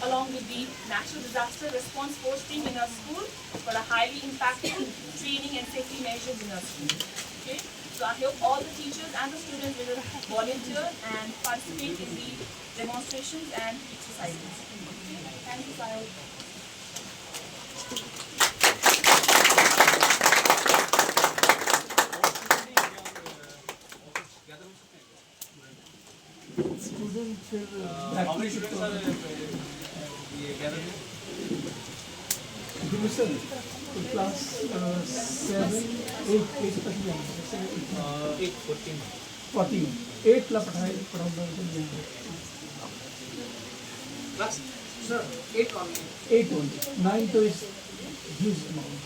along with the natural disaster response force team in our school for a highly impactful training and safety measures in our school. Okay, so I hope all the teachers and the students will volunteer and participate in the demonstrations and exercises. Okay, thank you, Sayal. How many students are gathered here? Division to class 7, 8 तक भी आएंगे 14 8 ला पढ़ाऊंगा Class? Sir, 8 only. 8 only 9 तो is huge amount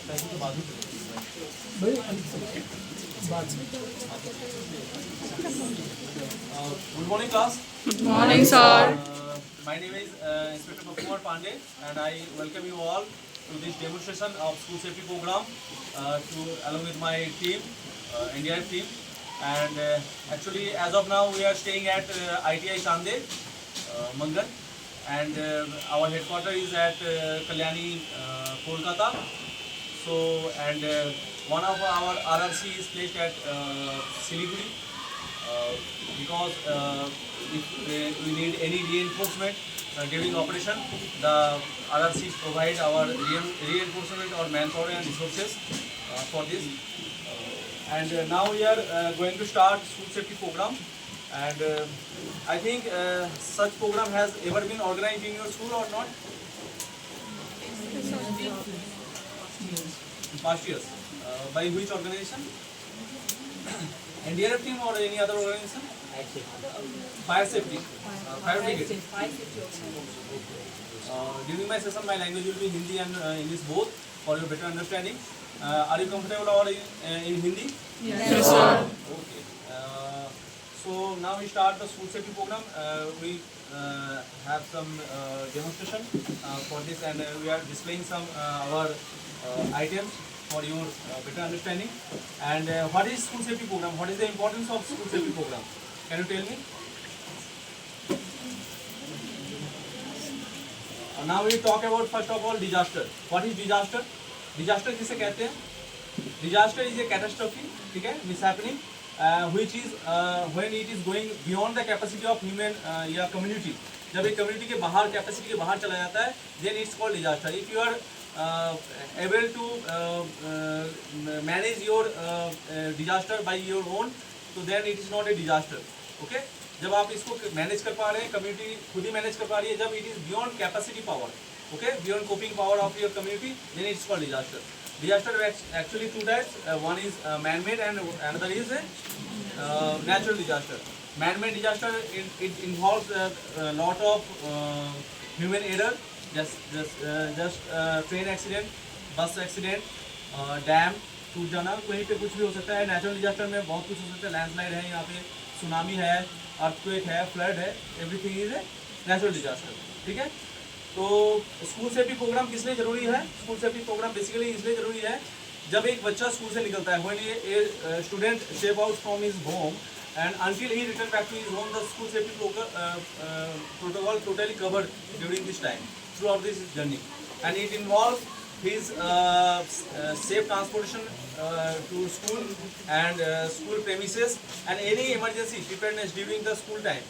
भाई बाद में Good morning, class. Good morning, sir. My name is Inspector Kumar Pandey, and I welcome you all to this demonstration of school safety program along with my team, NDRF team. And actually, as of now, we are staying at ITI Chande, Mangal, and our headquarters is at Kalyani, Kolkata. So, and one of our RRC is placed at Siliguri. Because if we need any reinforcement during operation, the RRCs provide our reinforcement or manpower and resources for this. And now we are going to start school safety program. And I think such program has ever been organized in your school or not? Past years. By which organization? NDRF team or any other organization? Fire safety. Fire brigade. During my session, my language will be Hindi and English both for your better understanding. Are you comfortable or in Hindi? Yes, sir. Okay. So now we start the school safety program. We have some demonstration for this, and we are displaying some our items for your better understanding. And what is school safety program? What is the importance of school safety program? Can you tell me? Now we talk about first of all disaster. What is disaster? Disaster किसे कहते हैं? Disaster is a catastrophe, ठीक है, mishappening, which is when it is going beyond the capacity of human या community. जब एक community के बाहर capacity के बाहर चला जाता है, then it's called disaster. If you are able to manage your disaster by your own, so then it is not a disaster. Okay? जब आप इसको मैनेज कर पा रहे हैं, कम्युनिटी खुद ही मैनेज कर पा रही है, जब it is beyond capacity power, okay, beyond coping power of your community, then it's called disaster. Disaster actually two types. One is man-made and another is natural disaster. Man-made disaster, it involves a lot of human error, just train accident, bus accident, dam टूट जाना, कहीं पे कुछ भी हो सकता है. Natural disaster में बहुत कुछ हो सकता है, लैंडस्लाइड है, यहाँ पे सुनामी है, अर्थक्वेक है, फ्लड है, everything is a natural disaster. ठीक है. तो स्कूल सेफ्टी प्रोग्राम किस लिए जरूरी है? स्कूल सेफ्टी प्रोग्राम बेसिकली इसलिए जरूरी है जब एक बच्चा स्कूल से निकलता है, when a student step out from his home and until he return back to his home, the school safety protocol totally covered during this time throughout this journey, and it involves his safe transportation to school and school premises and any emergency preparedness during the school time.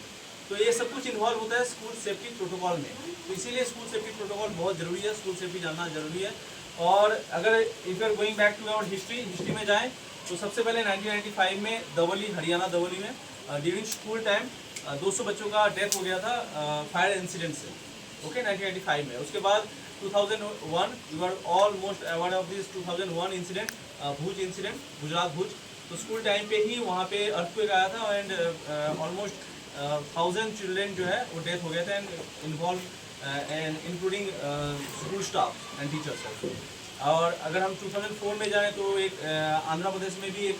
तो ये सब कुछ involve होता है school safety protocol में. तो इसीलिए school safety protocol बहुत ज़रूरी है, स्कूल सेफ्टी जानना ज़रूरी है. और अगर if you are going back to our history में जाएं तो सबसे पहले 1995 में दवली, हरियाणा दवली में ड्यूरिंग स्कूल टाइम 200 बच्चों का डेथ हो गया था फायर इंसिडेंट से. ओके, 1995 में. उसके बाद 2001 you are almost aware of this 2001 incident, Bhuj incident, Gujarat Bhuj. तो स्कूल टाइम पे ही वहाँ पे अर्थक्वेक आया था एंड ऑलमोस्ट 1000 चिल्ड्रेन जो है वो डेथ हो गए थे, and involve and including school staff and teachers also. और अगर हम 2004 में जाएं तो एक आंध्र प्रदेश में भी एक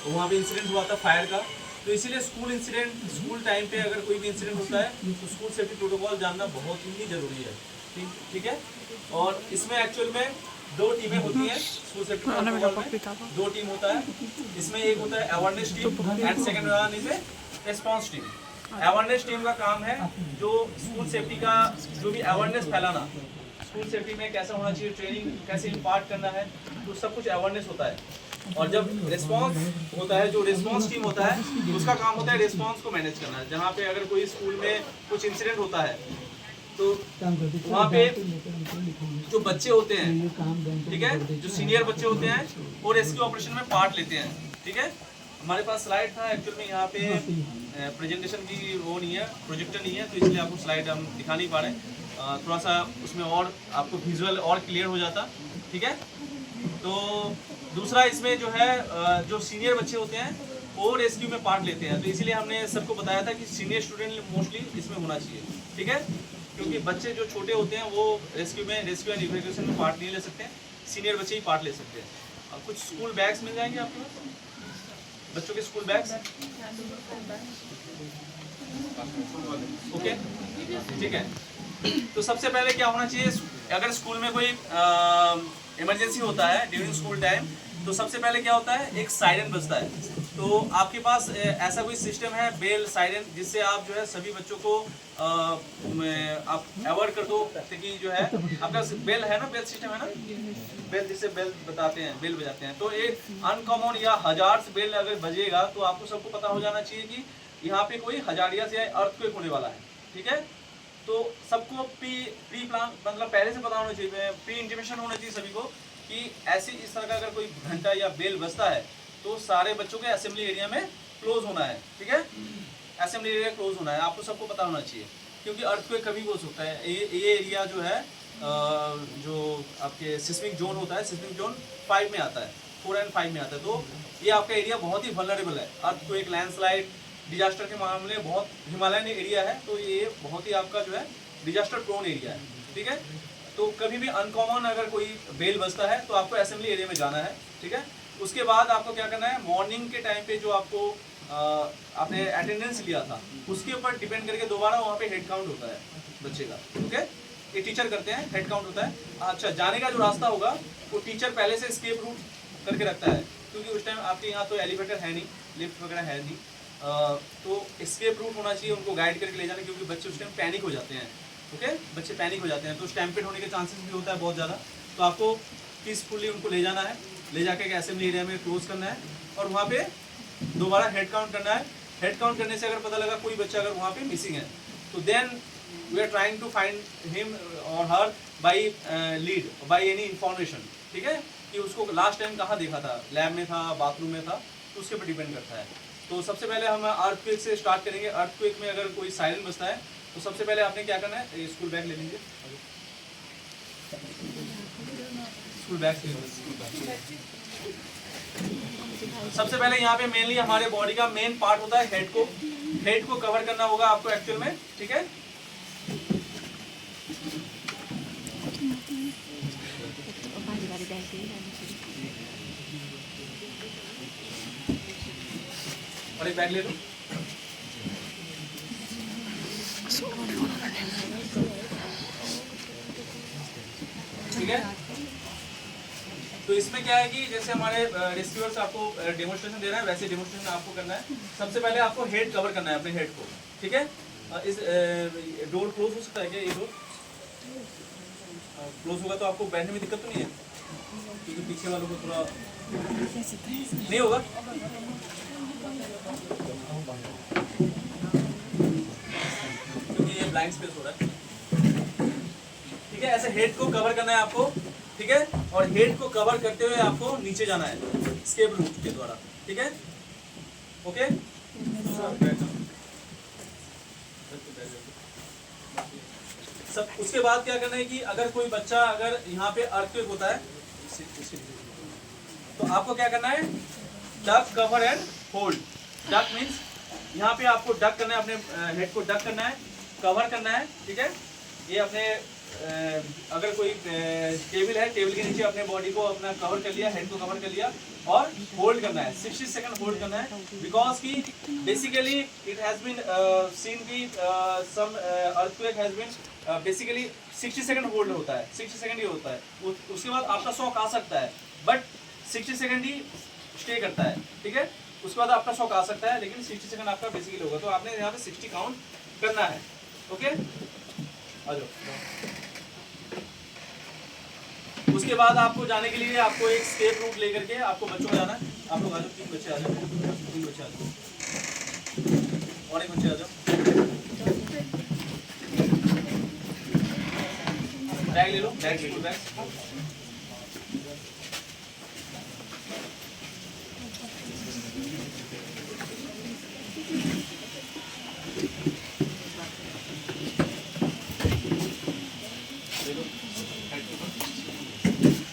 वहाँ पे इंसिडेंट हुआ था फायर का. तो इसीलिए स्कूल इंसिडेंट, स्कूल टाइम पे अगर कोई भी इंसिडेंट होता है तो स्कूल सेफ्टी प्रोटोकॉल जानना बहुत ही ज़रूरी है. ठीक है. और इसमें एक्चुअल में 2 टीमें होती हैं स्कूल सेफ्टी प्रोटोकॉल में. 2 टीम होता है इसमें. एक होता है awareness team and second one is a response team. Awareness team का काम है जो स्कूल सेफ्टी का जो भी अवेयरनेस फैलाना, स्कूल सेफ्टी में कैसा होना चाहिए, ट्रेनिंग कैसे इम्पार्ट करना है, तो सब कुछ अवेयरनेस होता है। और जब रिस्पॉन्स होता है, जो रिस्पॉन्स टीम होता है उसका काम होता है रिस्पॉन्स को मैनेज करना। जहाँ पे अगर कोई स्कूल में कुछ इंसिडेंट होता है तो वहाँ पे जो बच्चे होते हैं, ठीक है, जो सीनियर बच्चे होते हैं वो रेस्क्यू ऑपरेशन में पार्ट लेते हैं, ठीक है। हमारे पास स्लाइड था, एक्चुअल में यहाँ पे प्रेजेंटेशन की वो नहीं है, प्रोजेक्टर नहीं है, तो इसलिए आपको स्लाइड हम दिखा नहीं पा रहे। थोड़ा सा उसमें और आपको विजुअल और क्लियर हो जाता, ठीक है। तो दूसरा इसमें जो है जो सीनियर बच्चे होते हैं वो रेस्क्यू में पार्ट लेते हैं, तो इसीलिए हमने सबको बताया था कि सीनियर स्टूडेंट मोस्टली इसमें होना चाहिए, ठीक है, क्योंकि बच्चे जो छोटे होते हैं वो रेस्क्यू एंड इवैक्यूएशन में पार्ट नहीं ले सकते, सीनियर बच्चे ही पार्ट ले सकते हैं। और कुछ स्कूल बैग्स मिल जाएंगे आपके पास, बच्चों के स्कूल बैग्स, ओके, ठीक है। तो सबसे पहले क्या होना चाहिए, अगर स्कूल में कोई इमरजेंसी होता है ड्यूरिंग स्कूल टाइम, तो सबसे पहले क्या होता है, एक सायरन बजता है। तो आपके पास ऐसा कोई सिस्टम है बेल सायरन, जिससे आप जो है सभी बच्चों को आप अवॉइड कर दो, ताकि जो है आपका बेल है ना, बेल सिस्टम है ना, बेल जिससे बेल बताते हैं, बेल बजाते हैं। तो एक अनकॉमन या हजार्ड्स बेल अगर बजेगा तो आपको सबको पता हो जाना चाहिए कि यहाँ पे कोई हजारियस या अर्थक्वेक होने वाला है, ठीक है। तो सबको प्री प्लान मतलब पहले से पता होना चाहिए, प्री इंटीमेशन होना चाहिए सभी को कि ऐसी इस तरह का अगर कोई घंटा या बेल बजता है तो सारे बच्चों के असेंबली एरिया में क्लोज होना है, ठीक है, असेंबली एरिया क्लोज होना है, आपको सबको पता होना चाहिए, क्योंकि अर्थक्वेक कभी हो सकता है। ये एरिया जो है जो आपके सिस्मिक जोन होता है, सिस्मिक जोन 5 में आता है, 4 और 5 में आता है, तो ये आपका एरिया बहुत ही वल्नरेबल है। अर्थक्वेक, लैंडस्लाइड, डिजास्टर के मामले बहुत हिमालयन एरिया है, तो ये बहुत ही आपका जो है डिजास्टर प्रोन एरिया है, ठीक है। तो कभी भी अनकॉमन अगर कोई बेल बजता है तो आपको असेंबली एरिया में जाना है, ठीक है। उसके बाद आपको क्या करना है, मॉर्निंग के टाइम पे जो आपको आपने अटेंडेंस लिया था उसके ऊपर डिपेंड करके दोबारा वहाँ पे हेड काउंट होता है बच्चे का, ओके, ये टीचर करते हैं, हेड काउंट होता है। अच्छा, जाने का जो रास्ता होगा वो टीचर पहले से एस्केप रूट करके रखता है, क्योंकि उस टाइम आपके यहाँ तो एलिवेटर है नहीं, लिफ्ट वगैरह है नहीं, तो एस्केप रूट होना चाहिए, उनको गाइड करके ले जाना, क्योंकि बच्चे उस टाइम पैनिक हो जाते हैं, ओके, बच्चे पैनिक हो जाते हैं, तो स्टैम्पेड होने के चांसेस भी होता है बहुत ज़्यादा। तो आपको पीसफुली उनको ले जाना है, ले जाके एक असेंबली एरिया में क्लोज करना है और वहाँ पे दोबारा हेड काउंट करना है। हेड काउंट करने से अगर पता लगा कोई बच्चा अगर वहाँ पे मिसिंग है तो then we are trying to find him और हर by lead, by any information, ठीक है, कि उसको लास्ट टाइम कहाँ देखा था, लैब में था, बाथरूम में था, तो उसके ऊपर डिपेंड करता है। तो सबसे पहले हम अर्थक्वेक से स्टार्ट करेंगे। अर्थक्वेक में अगर कोई सायरन बजता है तो सबसे पहले आपने क्या करना है, स्कूल बैग ले लीजिए, स्कूल बैग। सबसे पहले यहाँ पे मेनली हमारे बॉडी का मेन पार्ट होता है हेड को कवर करना होगा आपको एक्चुअल में, ठीक है। और एक बैग ले लो, ठीक है। तो इसमें क्या है कि जैसे हमारे रेस्क्यूअर्स आपको डेमोन्स्ट्रेशन दे रहे हैं वैसे डेमोन्स्ट्रेशन आपको करना है। सबसे पहले आपको हेड कवर करना है, अपने हेड को, ठीक है। इस डोर क्लोज हो सकता है क्या, ये डोर क्लोज होगा तो आपको बैठने में दिक्कत तो नहीं है, क्योंकि पीछे वालों को थोड़ा नहीं होगा, क्योंकि ये ब्लाइंड स्पेस हो रहा है, ठीक है। ऐसे हेड को कवर करना है आपको, ठीक है, और हेड को कवर करते हुए आपको नीचे जाना है एस्केप रूट के द्वारा, ठीक है, ओके। सब उसके बाद क्या करना है कि अगर कोई बच्चा अगर यहाँ पे अर्थक्वेक होता है तो आपको क्या करना है, duck, cover and hold. Duck means यहाँ पे आपको डक करना है, अपने हेड को डक करना है, कवर करना है, ठीक है। ये अपने अगर कोई टेबल है, टेबल के नीचे अपने बॉडी को अपना कवर कर लिया, हेड को कवर कर लिया, और होल्ड करना है, 60 सेकंड होल्ड करना है। बिकॉज की basically it has been seen की some earthquake has been basically 60 second hold होता है, 60 सेकंड ही होता है, उसके बाद आपका शॉक आ सकता है, बट 60 सेकंड ही स्टे करता है, ठीक है। उसके बाद आपका शॉक आ सकता है, लेकिन 60 सेकंड आपका बेसिकली होगा। तो आपने यहाँ पे 60 काउंट करना है। ओके, आ जाओ। उसके बाद आपको जाने के लिए आपको एक स्केप रूट लेकर के आपको बच्चों को जाना है। आप लोग आ जाओ, 3 बच्चे आ जाओ, 3 बच्चे आ जाओ और एक बच्चे आ जाओ। बैग ले लो, बैग स्कूल बैग।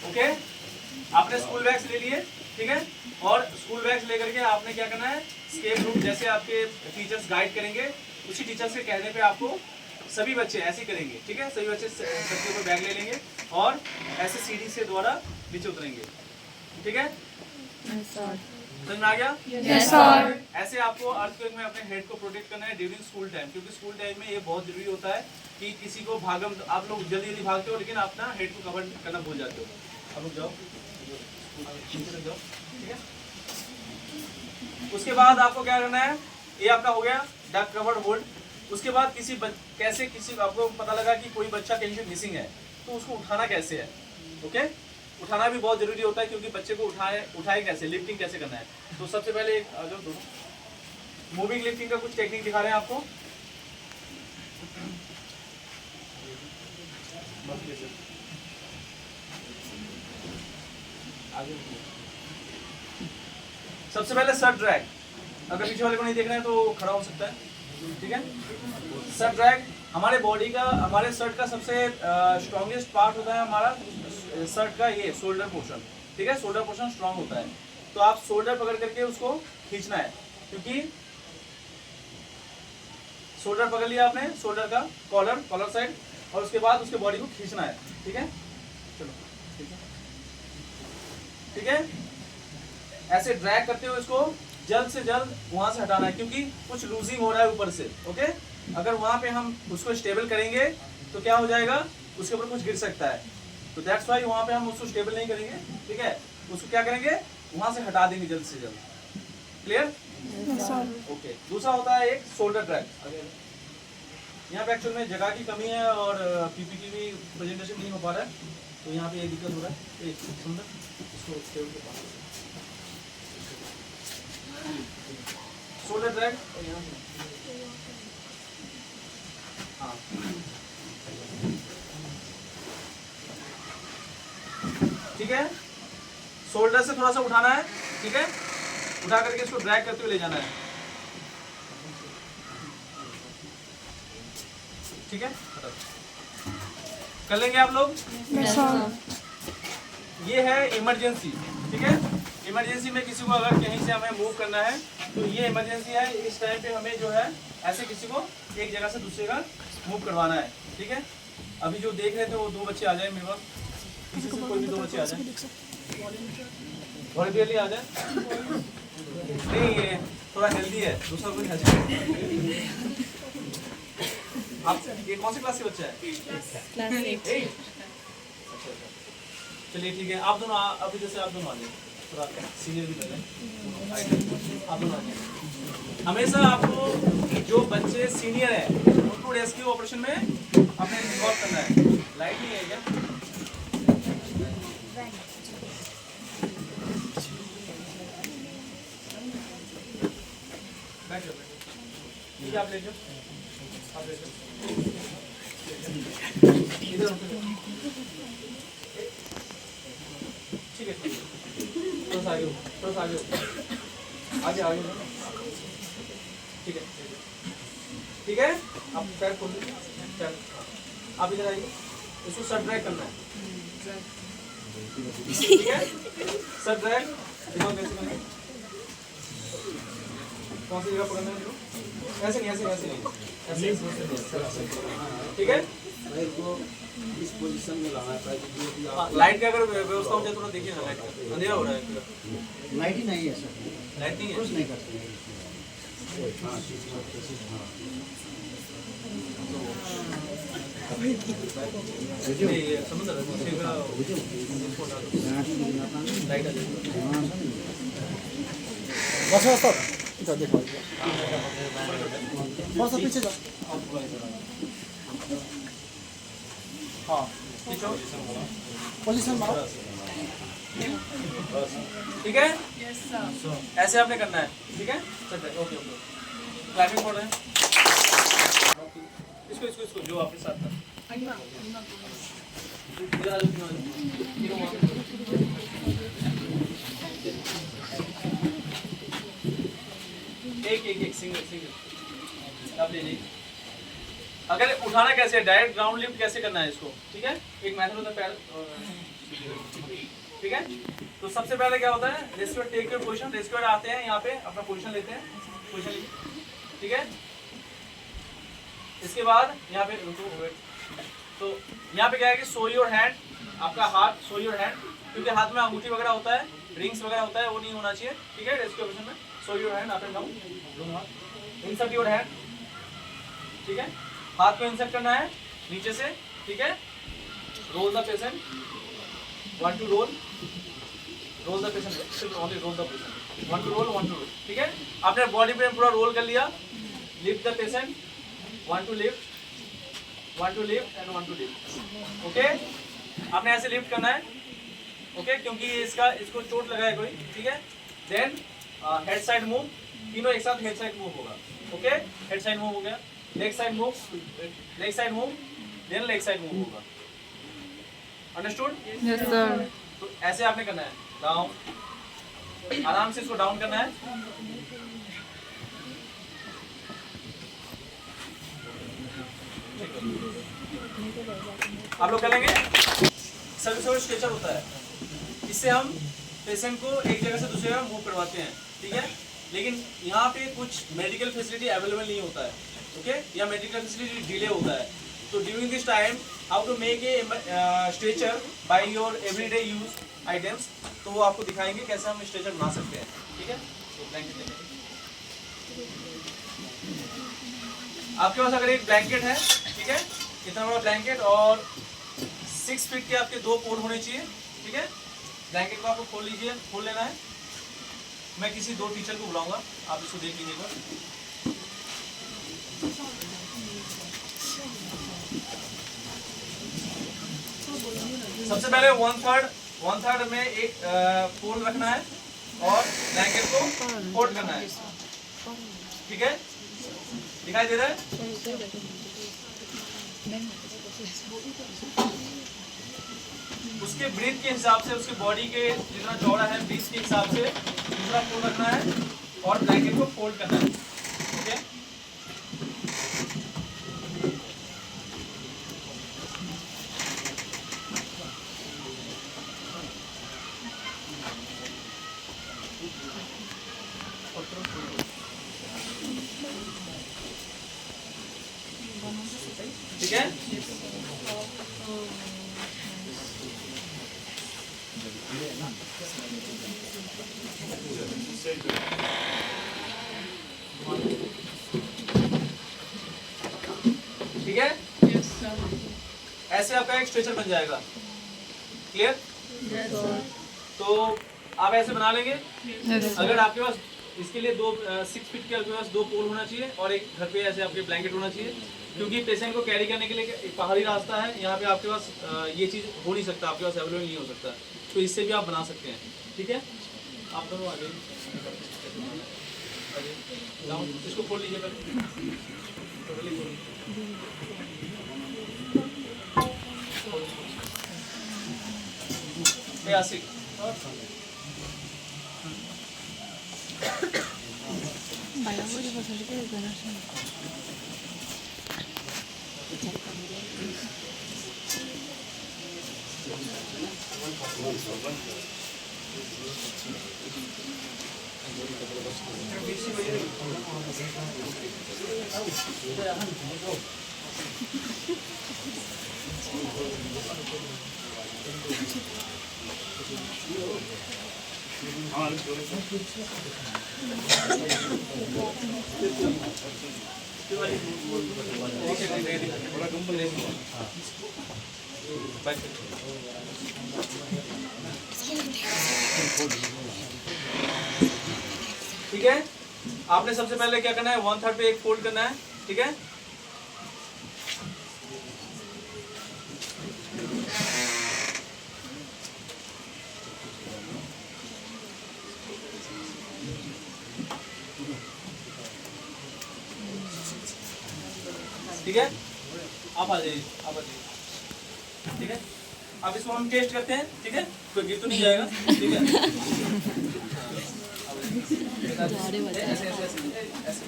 ओके, आपने स्कूल बैग्स ले लिए, ठीक है। और स्कूल बैग्स लेकर के आपने क्या करना है, स्केप रूट जैसे आपके टीचर्स गाइड करेंगे उसी टीचर्स के कहने पे आपको सभी बच्चे ऐसे करेंगे, ठीक है। सभी बच्चे सर के ऊपर बैग ले लेंगे और ऐसे सीढ़ी से द्वारा नीचे उतरेंगे, ठीक है। समझ में आ गया? Yes, sir. ऐसे आपको अर्थक्वेक में अपने हेड को प्रोटेक्ट करना है ड्यूरिंग स्कूल टाइम, क्योंकि स्कूल टाइम में ये बहुत जरूरी होता है कि किसी को भागम, आप लोग जल्दी जल्दी भागते हो लेकिन अपना हेड को कवर करना भूल जाते हो। अब लोग जाओ, जाओ, ठीक है। उसके बाद आपको क्या करना है, ये आपका हो गया डक कवर्ड होल्ड। उसके बाद कैसे किसी आपको पता लगा कि कोई बच्चा कहीं से मिसिंग है, तो उसको उठाना कैसे है। ओके, उठाना भी बहुत जरूरी होता है, क्योंकि बच्चे को उठाए कैसे, लिफ्टिंग कैसे करना है। तो सबसे पहले एक जो दोनों मूविंग लिफ्टिंग का कुछ टेक्निक दिखा रहे हैं आपको। सबसे पहले सर ड्रैग, अगर पीछे वाले को नहीं देख रहे हैं तो खड़ा हो सकता है, ठीक है। सर ड्रैग हमारे बॉडी का, हमारे शर्ट का सबसे स्ट्रॉन्गेस्ट पार्ट होता है हमारा शर्ट का ये शोल्डर पोर्शन, ठीक है। शोल्डर पोर्शन स्ट्रांग होता है, तो आप शोल्डर पकड़ करके उसको खींचना है, क्योंकि शोल्डर पकड़ लिया आपने, शोल्डर का कॉलर साइड, और उसके बाद उसके बॉडी को खींचना है, ठीक है। चलो, ठीक है। ऐसे ड्रैग करते हुए इसको जल्द से जल्द वहां से हटाना है, क्योंकि कुछ लूजिंग हो रहा है ऊपर से। ओके, अगर वहां पे हम उसको स्टेबल करेंगे तो क्या हो जाएगा, उसके ऊपर कुछ गिर सकता है। तो दैट्स वाई वहां पे हम उसको स्टेबल नहीं करेंगे, ठीक है। उसको क्या करेंगे, वहां से हटा देंगे जल्द से जल्द। क्लियर? ओके। दूसरा होता है एक शोल्डर ड्रैग। यहाँ पे एक्चुअल में जगह की कमी है और पीपीटी भी प्रेजेंटेशन नहीं हो पा रहा है, तो यहाँ पे ये दिक्कत हो रहा है। एक सुंदर इसको टेबल के पास शोल्डर ड्रैग, हाँ, ठीक है। शोल्डर से थोड़ा सा उठाना है, ठीक है। उठा करके इसको ड्रैग करते हुए ले जाना है, ठीक है। कर लेंगे आप लोग? Yes, sir. ये है इमरजेंसी, ठीक है। इमरजेंसी में किसी को अगर कहीं से हमें मूव करना है तो ये इमरजेंसी है। इस टाइम पे हमें जो है ऐसे किसी को एक जगह से दूसरी जगह मूव करवाना है, ठीक है। अभी जो देख रहे थे वो 2 बच्चे आ जाए मेरे पास, किसी से कोई भी 2 बच्चे आ जाए, वॉलंटियरली आ जाए। नहीं, ये थोड़ा हेल्दी है, दूसरा कुछ है। आप ये कौन सी क्लास के बच्चे हैं? Class 8. अच्छा, चलिए ठीक है। आप दोनों अभी जैसे आप दोनों आ जाइए, थोड़ा सीनियर भी कर लें, आप दोनों आ जाइए। हमेशा आपको जो बच्चे सीनियर हैं उनको रेस्क्यू ऑपरेशन में अपने इन्वॉल्व करना है। लाइट नहीं है क्या? बैठ जाओ, ठीक है। आप ले जाओ, आप ले जाओ, इधर ठीक है। थोड़ा सा आगे हो, थोड़ा सा आगे हो, आगे आगे, ठीक है, ठीक है। आप पैर खोल लीजिए, पैर आप इधर आइए, इसको सर ड्रैग करना है, ठीक है। सर ड्रैग दिखाओ कैसे करना है, कौन सी जगह पकड़ना है, ऐसे नहीं, ऐसे नहीं, ऐसे नहीं, ऐसे, ठीक है। इस पोजीशन में लाना है। लाइट का अगर व्यवस्था हो जाए थोड़ा देखिए ना, लाइट का अंधेरा हो रहा है पूरा। लाइट ही नहीं है सर, लाइट नहीं है, कुछ नहीं कर सकते। हाँ, नहीं, ये समुद्र है, उसी का इसको हटा दो, लाइट आ जाएगी। बस बस इधर देखो बस पीछे जाओ हाँ पोजीशन मारो ठीक है, Yes, sir. ऐसे आपने करना है, ठीक है, चलते ओके ओके। क्लाइंबिंग पढ़ रहे हैं, इसको इसको इसको जो आपके साथ था इधर आ जाओ, तीनों वहाँ पे। एक एक एक सिंगल सिंगल आप ले लीजिए। अगर उठाना कैसे है, डायरेक्ट ग्राउंड लिफ्ट कैसे करना है इसको, ठीक है, एक मेथड होता है पैर, ठीक है। तो सबसे पहले क्या होता है, rescue take your position, rescue आते हैं यहाँ पे अपना पोजीशन लेते हैं, पोजीशन लीजिए, ठीक है। इसके बाद यहाँ पे तो यहाँ पे क्या है कि शो योर हैंड, आपका हाथ शो योर हैंड, क्योंकि हाथ में अंगूठी वगैरह होता है, रिंग्स वगैरह होता है, वो नहीं होना चाहिए, ठीक है। रेस्क्यू पोजीशन में show your hand up and down, दोनों हाथ, इंसर्ट योर हैंड, ठीक है, हाथ को इंसर्ट करना है नीचे से, ठीक है। Roll the patient, 1 to roll, roll the patient, सिर्फ only roll the patient, 1 to roll, 1 to roll, ठीक है। आपने बॉडी पे पूरा रोल कर लिया, lift the patient, 1 to lift, 1 to lift and 1 to lift, okay. आपने ऐसे लिफ्ट करना है, ओके, क्योंकि इसको चोट लगा है कोई, ठीक है। देन हेड साइड मूव, तीनों एक साथ हेड साइड मूव होगा, ओके। हेड साइड मूव हो गया, leg side move, leg side move, then leg side move होगा, अंडरस्टूड? Yes, sir. तो ऐसे आपने करना है, डाउन, आराम से इसको डाउन करना है, आप लोग कर लेंगे। सर्विस स्ट्रेचर होता है, इससे हम पेशेंट को एक जगह से दूसरी जगह मूव करवाते हैं, ठीक है। लेकिन यहाँ पे कुछ मेडिकल फैसिलिटी अवेलेबल नहीं होता है, ओके, या मेडिकल फैसिलिटी डिले होता है। तो during this time how to make a stretcher by your everyday use items, तो वो आपको दिखाएंगे कैसे हम स्ट्रेचर बना सकते हैं, ठीक है। तो ब्लैंकेट लेंगे, आपके पास अगर एक ब्लैंकेट है, ठीक है, इतना बड़ा ब्लैंकेट और 6 फीट के आपके 2 पोल होने चाहिए, ठीक है। ब्लैंकेट को आपको खोल लीजिए, खोल लेना है। मैं किसी 2 टीचर को बुलाऊंगा, आप इसको देख लीजिएगा। सबसे पहले 1/3 में एक पोल रखना है और ब्लैंकेट को फोल्ड करना है, ठीक है। दिखाई दे रहा है? उसके ब्रीथ के हिसाब से, उसके बॉडी के जितना चौड़ा है ब्रीथ के हिसाब से दूसरा पोल रखना है और ब्लैंकेट को फोल्ड करना है, ठीक है। ठीक है, ठीक है। Yes, sir. ऐसे आपका एक स्ट्रेचर बन जाएगा, क्लियर? Yes, sir. तो आप ऐसे बना लेंगे। Yes, sir. अगर आपके पास इसके लिए 6 फीट के आपके पास 2 पोल होना चाहिए और एक घर पे ऐसे आपके ब्लैंकेट होना चाहिए, क्योंकि पेशेंट को कैरी करने के लिए एक पहाड़ी रास्ता है, यहाँ पे आपके पास ये चीज़ हो नहीं सकता, आपके पास अवेलेबल नहीं हो सकता, तो इससे भी आप बना सकते हैं, ठीक है। आप दोनों आगे इसको खोल लीजिए पहले। आसिक ठीक ठीक है। आपने सबसे पहले क्या करना है, 1/3 पे एक फोल्ड करना है, ठीक है। ठीक है, आप आ जाइए, आप आ जाइए, ठीक है। अब इसको हम टेस्ट करते हैं, ठीक है, कोई गिर तो नहीं जाएगा, ठीक है। ऐसे ऐसे ऐसे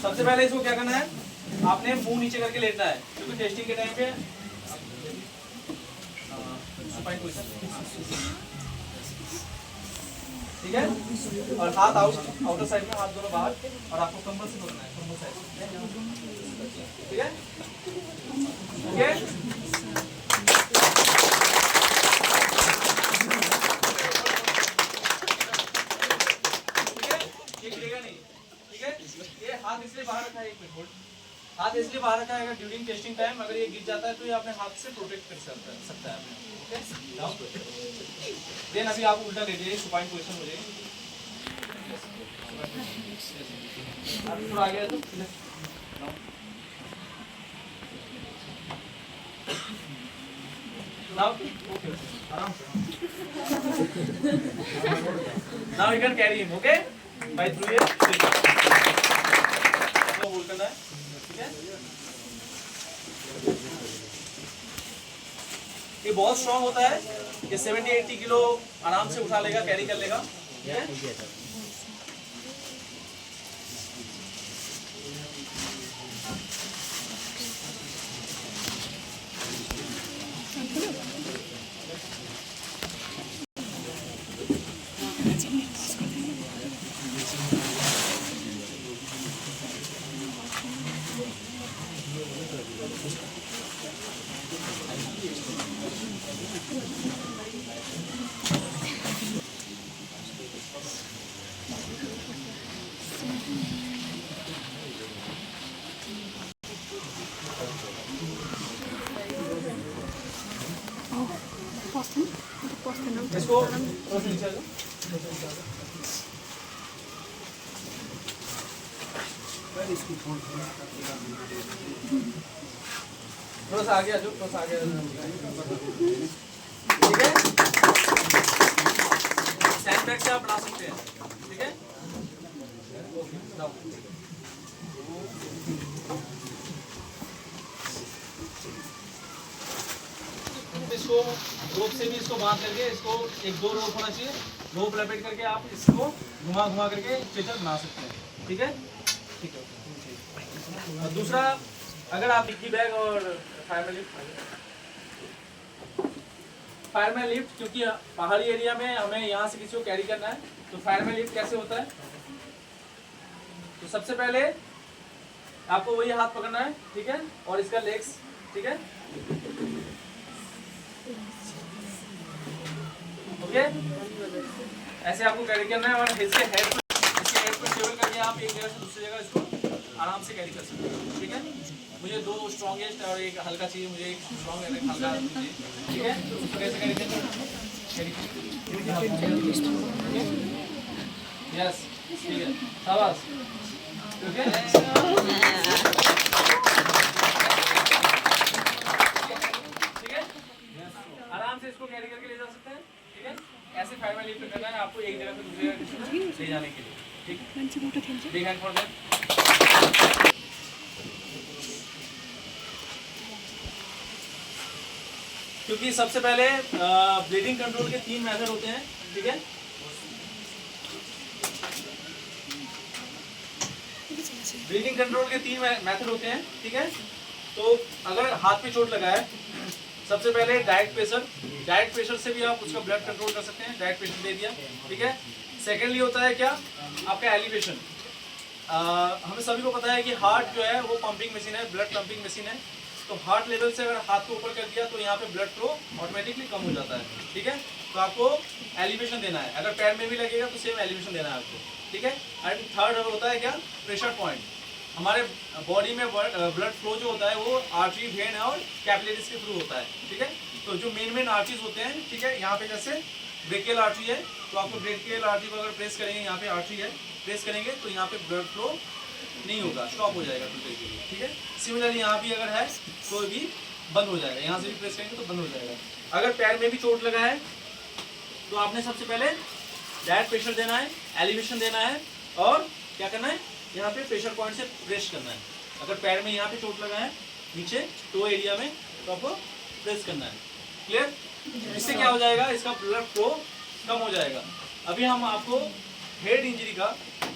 सबसे पहले इसको क्या करना है, आपने मुंह नीचे करके लेटना है, क्योंकि टेस्टिंग के टाइम पे ठीक है। और हाथ आउटर साइड में, हाथ दोनों बाहर, और आपको कंबल से धोना है, कंबल साइड, ठीक है, ओके। ये गिरेगा नहीं, ठीक है। ये हाथ इसलिए बाहर रखा है, एक मिनट होल्ड, हाथ इसलिए बाहर रखा है, अगर ड्यूरिंग टेस्टिंग टाइम अगर ये गिर जाता है तो ये अपने हाथ से प्रोटेक्ट कर सकता है अपने, ओके। देन अभी आप उल्टा लेटिए, सुपाइन पोजीशन हो जाएगी, अभी थोड़ा आगे आ जाओ, now okay, आराम से, now you can carry him, okay, by through here, तो होल्ड करना है, ठीक है। ये बहुत स्ट्रॉन्ग होता है, ये 70-80 किलो आराम से उठा लेगा, कैरी कर लेगा, ठीक है। इसको थोड़ा सा नीचे आ जाओ, थोड़ा सा आगे आ जाओ, थोड़ा सा आगे आ जाओ, ठीक है। सैंडबैग से आप बना सकते हैं, ठीक है। इसको रोप से भी इसको बांध करके, इसको 1-2 रोप होना चाहिए, रोप लपेट करके आप इसको घुमा घुमा करके स्ट्रेचर बना सकते हैं, ठीक है, ठीक है। और दूसरा, अगर आप पिग्गी बैग और फायरमैन लिफ्ट, क्योंकि पहाड़ी एरिया में हमें यहाँ से किसी को कैरी करना है, तो फायरमैन लिफ्ट कैसे होता है, तो सबसे पहले आपको वही हाथ पकड़ना है, ठीक है, और इसका लेग्स, ठीक है, ओके। ऐसे आपको कैरी करना है, और इसके हेड पर स्टेबल करके आप एक जगह से दूसरी जगह इसको आराम से कैरी कर सकते हैं, ठीक है। मुझे 2 स्ट्रॉन्गेस्ट और एक हल्का चाहिए, मुझे एक स्ट्रॉन्ग और एक हल्का चाहिए, ठीक है। तो उसको कैसे कैरी करते हैं, यस, ठीक है, शाबाश, ओके। ठीक है, आराम से इसको कैरी करके ले जा सकते हैं, ठीक है। ऐसे फायरमैन लिफ्ट करना है आपको, एक जगह से दूसरी जगह ले जाने के लिए, ठीक है। Big hand for that. क्योंकि सबसे पहले ब्लीडिंग कंट्रोल के 3 मेथड होते हैं, ठीक है। ब्लीडिंग कंट्रोल के 3 मेथड होते हैं, ठीक है। तो अगर हाथ पे चोट लगा है, सबसे पहले डायरेक्ट प्रेशर से भी आप उसका ब्लड कंट्रोल कर सकते हैं, डायरेक्ट प्रेशर दे दिया, ठीक है। सेकेंडली होता है क्या, आपका एलिवेशन। हमें सभी को पता है कि हार्ट जो है वो पंपिंग मशीन है, ब्लड पंपिंग मशीन है। तो हार्ट लेवल से अगर हाथ को ऊपर कर दिया तो यहाँ पे ब्लड फ्लो ऑटोमेटिकली कम हो जाता है, ठीक है। तो आपको एलिवेशन देना है, अगर पैर में भी लगेगा तो सेम एलिवेशन देना है आपको, ठीक है। एंड थर्ड होता है क्या, प्रेशर पॉइंट। हमारे बॉडी में ब्लड फ्लो जो होता है वो आर्टरी, वेन और कैपिलरीज के थ्रू होता है, ठीक है। तो जो मेन आर्टरीज होते हैं, ठीक है, यहाँ पे जैसे ब्रेकियल आर्टरी है, तो आपको ब्रेकियल आर्टरी को अगर प्रेस करेंगे, यहाँ पे आर्टरी है, प्रेस करेंगे तो यहाँ पे ब्लड फ्लो नहीं होगा, स्टॉप हो जाएगा टूटे के लिए, ठीक है। सिमिलरली यहाँ भी अगर है तो भी बंद हो जाएगा, यहाँ से भी प्रेस करेंगे तो बंद हो जाएगा। अगर पैर में भी चोट लगा है तो आपने सबसे पहले डायरेक्ट प्रेशर देना है, एलिवेशन देना है और क्या करना है, यहाँ पे प्रेशर पॉइंट से प्रेस करना है। अगर पैर में यहाँ पे चोट लगा है नीचे टो एरिया में तो आपको प्रेस करना है। क्लियर? इससे क्या हो जाएगा, इसका ब्लड फ्लो कम हो जाएगा। अभी हम आपको हेड इंजरी का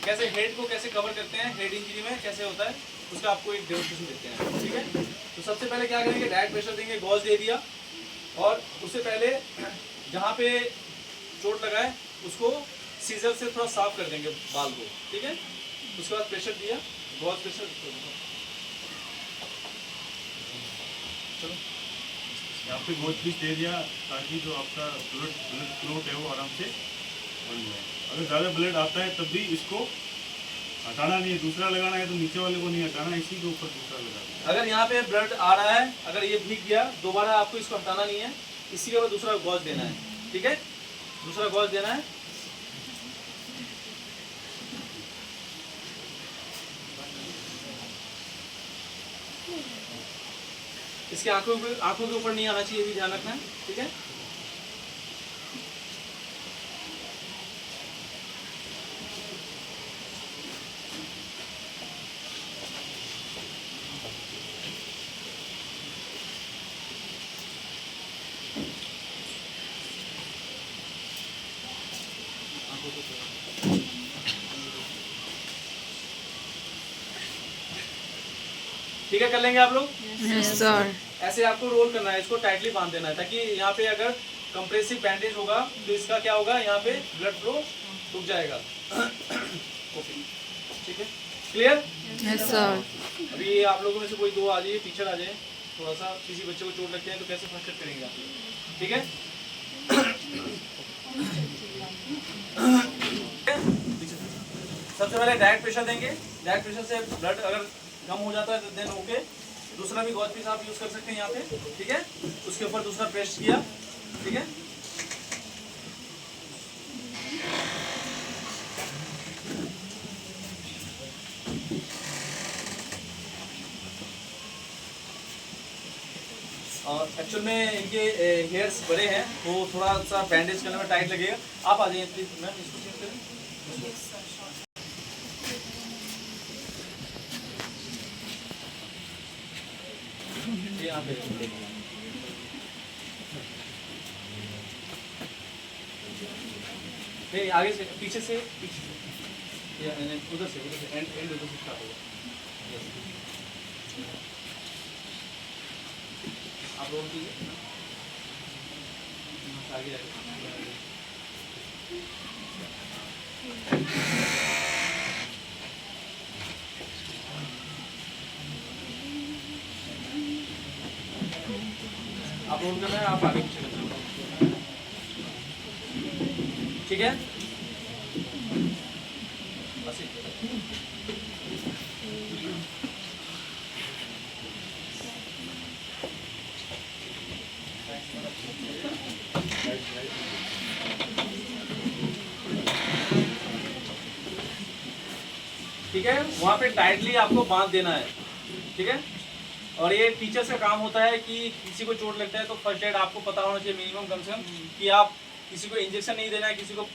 कैसे, हेड को कैसे कवर करते हैं, हेड इंजरी में कैसे होता है उसका आपको एक डेमोन्स्ट्रेशन देते हैं, ठीक है। तो सबसे पहले क्या करेंगे, डायरेक्ट प्रेशर देंगे, गॉज दे दिया और उससे पहले जहाँ पे चोट लगा है उसको सीजर से थोड़ा साफ कर देंगे बाल को, ठीक है। उसके बाद प्रेशर दिया, गॉज प्रेशर, चलो यहाँ पे गोज पीस दे दिया ताकि जो आपका ब्लड फ्लोट है वो आराम से बन जाए। अगर ज़्यादा ब्लड आता है तब भी इसको हटाना नहीं है, दूसरा लगाना है तो नीचे वाले को नहीं हटाना, इसी के ऊपर दूसरा लगाना। अगर यहाँ पे ब्लड आ रहा है, अगर ये भीग गया, दोबारा आपको इसको हटाना नहीं है, इसी के बाद दूसरा गॉज देना है, ठीक है। दूसरा गॉज देना है, इसके आंखों के ऊपर नहीं आना चाहिए, ये भी ध्यान रखना है, ठीक है। ठीक है, कर लेंगे आप लोग? Yes, sir. ऐसे आपको रोल करना है, इसको टाइटली बांध देना है ताकि यहाँ पे अगर कंप्रेसिव बैंडेज होगा तो इसका क्या होगा, यहाँ पे ब्लड फ्लो रुक जाएगा। ओके, ठीक है, क्लियर? Yes, sir. अभी आप लोगों में से कोई दो आ जाइए, टीचर आ जाए, थोड़ा सा किसी बच्चे को चोट लगते हैं तो कैसे फर्स्ट एड करेंगे आप, ठीक है। सबसे पहले डायरेक्ट प्रेशर देंगे, डायरेक्ट प्रेशर से ब्लड अगर कम हो जाता है तो देन ओके। दूसरा भी गॉज पीस आप यूज कर सकते हैं यहाँ पे, ठीक है। उसके ऊपर दूसरा प्रेस किया, ठीक है। और एक्चुअल में इनके हेयर्स बड़े हैं तो थोड़ा सा बैंडेज करने में टाइट लगेगा। आप आ जाइए प्लीज मैम, इसको चेक करें। यहाँ पे नहीं, आगे से, पीछे से, उधर से एंड उधर से स्टार्ट होगा। आप रोल कीजिए, आगे आगे। आप रोल करना है, आप आगे पीछे करना है, ठीक है। बस ठीक है, वहाँ पे टाइटली आपको बांध देना है, ठीक है। और ये टीचर्स का काम होता है कि किसी को चोट लगता है तो फर्स्ट एड आपको पता होना चाहिए मिनिमम, कम से कम कि आप किसी को इंजेक्शन नहीं देना है, किसी को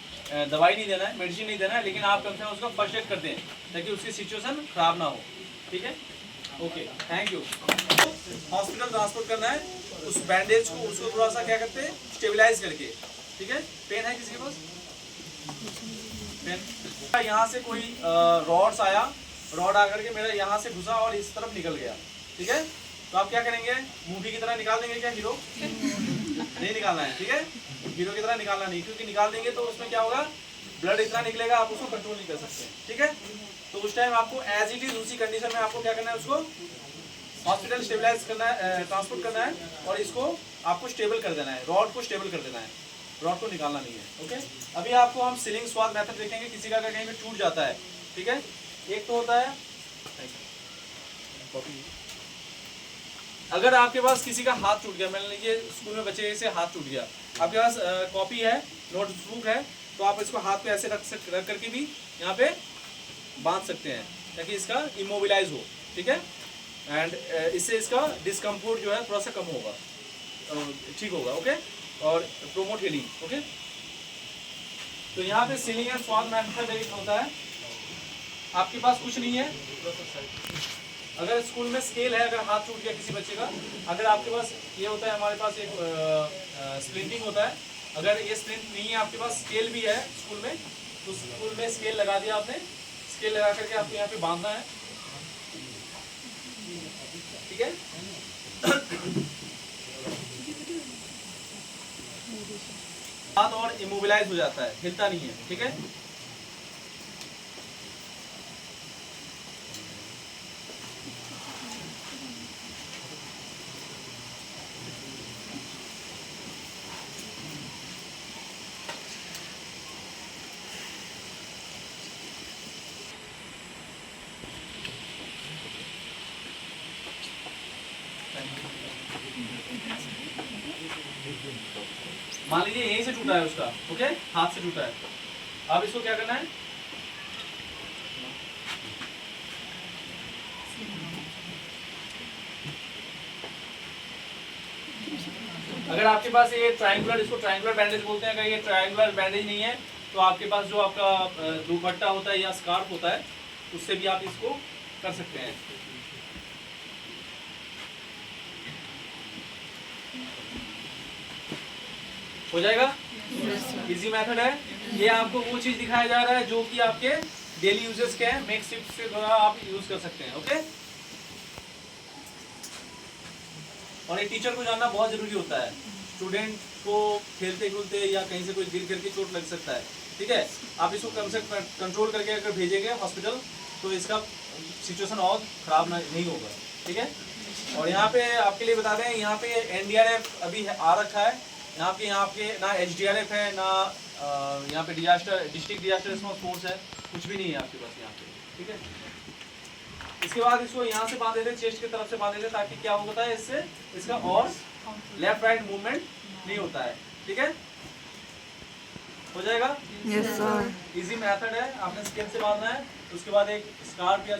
दवाई नहीं देना है, मेडिसिन नहीं देना है, लेकिन आप कम से कम उसको फर्स्ट एड करते हैं ताकि उसकी सिचुएशन खराब ना हो, ठीक है। Okay, thank you. Hospital transport करना है, उस बैंडेज को उसको थोड़ा सा क्या करते हैं, स्टेबलाइज करके, ठीक है। पेन है किसी के पास? पेन? यहाँ से कोई रॉड्स आया, रॉड आकर के मेरा यहाँ से घुसा और इस तरफ निकल गया, ठीक है। तो आप क्या करेंगे, मूवी की तरह निकाल देंगे क्या हीरो? नहीं निकालना है, ठीक है। हीरो की तरह निकालना नहीं, क्योंकि निकाल देंगे तो उसमें क्या होगा, ब्लड इतना निकलेगा आप उसको कंट्रोल नहीं कर सकते, ठीक है। तो उस टाइम आपको एज इट इज उसी कंडीशन में आपको क्या करना है, उसको हॉस्पिटल स्टेबलाइज करना है, ट्रांसपोर्ट करना है और इसको आपको स्टेबल कर देना है, रॉड को स्टेबल कर देना है, रॉड को निकालना नहीं है, ओके। अभी आपको हम सीलिंग स्वाद मेथड देखेंगे, किसी का अगर कहीं पे टूट जाता है, ठीक है। एक तो होता है, अगर आपके पास किसी का हाथ टूट गया, मान लीजिए स्कूल में बच्चे से हाथ टूट गया, आपके पास कॉपी है, नोटबुक है तो आप इसको हाथ पे ऐसे रख करके भी यहाँ पे बांध सकते हैं ताकि इसका इमोबिलाइज हो, ठीक है। एंड इससे इसका डिस्कम्फर्ट जो है थोड़ा सा कम होगा, ठीक होगा, ओके। और प्रोमोट हीलिंग, ओके। तो यहाँ पे सीलिंग एंड स्वाद मेथड एक होता है। आपके पास कुछ नहीं है, अगर स्कूल में स्केल है, अगर हाथ टूट गया किसी बच्चे का, अगर आपके पास ये होता है, हमारे पास एक स्प्लिंटिंग होता है, अगर ये स्प्लिंट नहीं है आपके पास, स्केल भी है स्कूल में, तो स्कूल में स्केल लगा दिया आपने, स्केल लगा करके आपको यहाँ पे बांधना है, ठीक है। हाथ और इमोबिलाइज हो जाता है, हिलता नहीं है, ठीक है। मान लीजिए यहीं से टूटा है उसका, ओके, हाथ से टूटा है। अब इसको क्या करना है, अगर आपके पास ये ट्रायंगुलर, इसको ट्रायंगुलर बैंडेज बोलते हैं, अगर ये ट्रायंगुलर बैंडेज नहीं है तो आपके पास जो आपका दुपट्टा होता है या स्कार्फ होता है, उससे भी आप इसको कर सकते हैं। हो जाएगा, इजी मेथड है ये। आपको वो चीज दिखाया जा रहा है जो कि आपके डेली यूजेस के हैं, मेक शिफ्ट से द्वारा आप यूज कर सकते हैं, ओके। और ये टीचर को जानना बहुत जरूरी होता है। स्टूडेंट को खेलते खेलते या कहीं से कोई गिर करके चोट लग सकता है, ठीक है। आप इसको कम से कम कंट्रोल करके अगर भेजेंगे हॉस्पिटल तो इसका सिचुएशन और खराब नहीं होगा, ठीक है। और यहाँ पे आपके लिए बता दें, यहाँ पे NDRF अभी आ रखा है, यहाँ पे ना HDRF है, ना यहाँ पे डिस्ट्रिक्ट डिजास्टर रिस्पॉन्स फोर्स है, कुछ भी नहीं है आपके पास यहाँ पे, ठीक है। इसके बाद इसको यहाँ से बांध देते, चेस्ट की तरफ से बांध देते, ताकि क्या होता है, इससे इसका और लेफ्ट राइट मूवमेंट नहीं होता है, ठीक है। हो जाएगा, यस सर। इजी मेथड है। आपने स्केल से बांधना है, उसके बाद एक स्कार्फ या